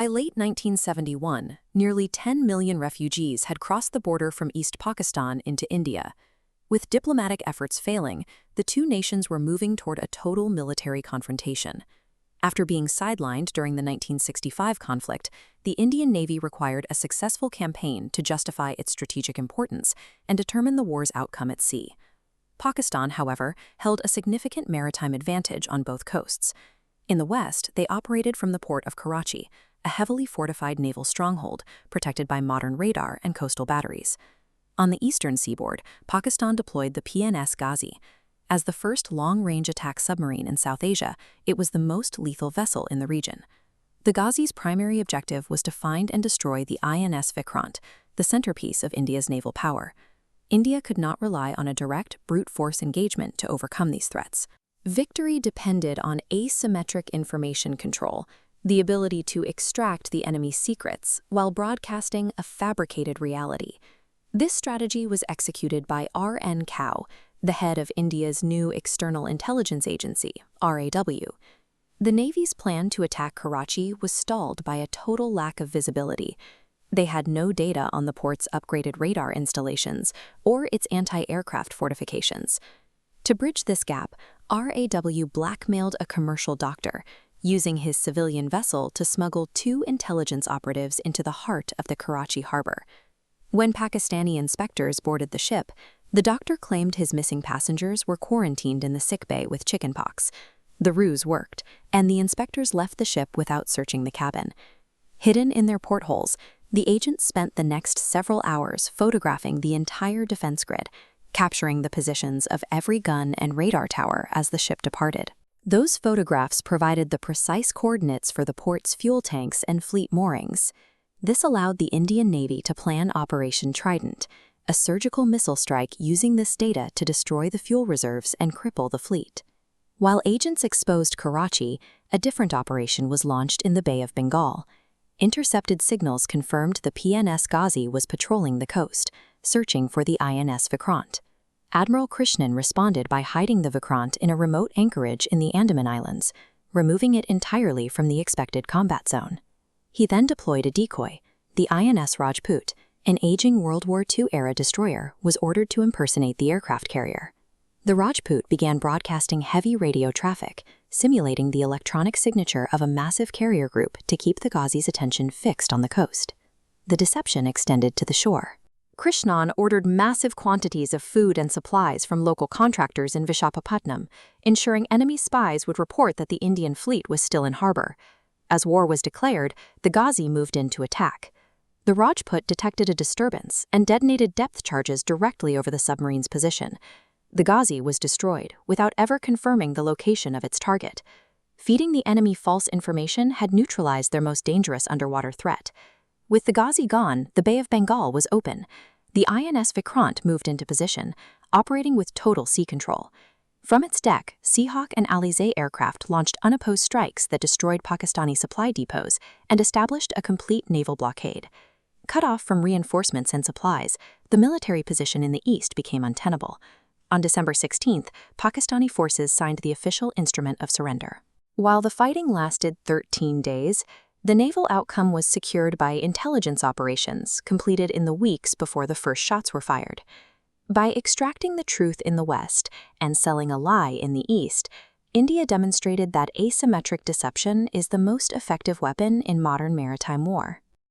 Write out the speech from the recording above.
By late 1971, nearly 10 million refugees had crossed the border from East Pakistan into India. With diplomatic efforts failing, the two nations were moving toward a total military confrontation. After being sidelined during the 1965 conflict, the Indian Navy required a successful campaign to justify its strategic importance and determine the war's outcome at sea. Pakistan, however, held a significant maritime advantage on both coasts. In the west, they operated from the port of Karachi, a heavily fortified naval stronghold protected by modern radar and coastal batteries. On the eastern seaboard, Pakistan deployed the PNS Ghazi. As the first long-range attack submarine in South Asia, it was the most lethal vessel in the region. The Ghazi's primary objective was to find and destroy the INS Vikrant, the centerpiece of India's naval power. India could not rely on a direct, brute force engagement to overcome these threats. Victory depended on asymmetric information control, the ability to extract the enemy's secrets while broadcasting a fabricated reality. This strategy was executed by R.N. Kao, the head of India's new External Intelligence Agency, RAW. The Navy's plan to attack Karachi was stalled by a total lack of visibility. They had no data on the port's upgraded radar installations or its anti-aircraft fortifications. To bridge this gap, RAW blackmailed a commercial doctor, using his civilian vessel to smuggle 2 intelligence operatives into the heart of the Karachi harbor. When Pakistani inspectors boarded the ship, the doctor claimed his missing passengers were quarantined in the sickbay with chickenpox. The ruse worked, and the inspectors left the ship without searching the cabin. Hidden in their portholes, the agents spent the next several hours photographing the entire defense grid, capturing the positions of every gun and radar tower as the ship departed. Those photographs provided the precise coordinates for the port's fuel tanks and fleet moorings. This allowed the Indian Navy to plan Operation Trident, a surgical missile strike using this data to destroy the fuel reserves and cripple the fleet. While agents exposed Karachi, a different operation was launched in the Bay of Bengal. Intercepted signals confirmed the PNS Ghazi was patrolling the coast, searching for the INS Vikrant. Admiral Krishnan responded by hiding the Vikrant in a remote anchorage in the Andaman Islands, removing it entirely from the expected combat zone. He then deployed a decoy. The INS Rajput, an aging World War II-era destroyer, was ordered to impersonate the aircraft carrier. The Rajput began broadcasting heavy radio traffic, simulating the electronic signature of a massive carrier group to keep the Ghazi's attention fixed on the coast. The deception extended to the shore. Krishnan ordered massive quantities of food and supplies from local contractors in Vishakhapatnam, ensuring enemy spies would report that the Indian fleet was still in harbor. As war was declared, the Ghazi moved in to attack. The Rajput detected a disturbance and detonated depth charges directly over the submarine's position. The Ghazi was destroyed without ever confirming the location of its target. Feeding the enemy false information had neutralized their most dangerous underwater threat. With the Ghazi gone, the Bay of Bengal was open. The INS Vikrant moved into position, operating with total sea control. From its deck, Seahawk and Alizé aircraft launched unopposed strikes that destroyed Pakistani supply depots and established a complete naval blockade. Cut off from reinforcements and supplies, the military position in the east became untenable. On December 16th, Pakistani forces signed the official instrument of surrender. While the fighting lasted 13 days, the naval outcome was secured by intelligence operations completed in the weeks before the first shots were fired. By extracting the truth in the west and selling a lie in the east, India demonstrated that asymmetric deception is the most effective weapon in modern maritime war.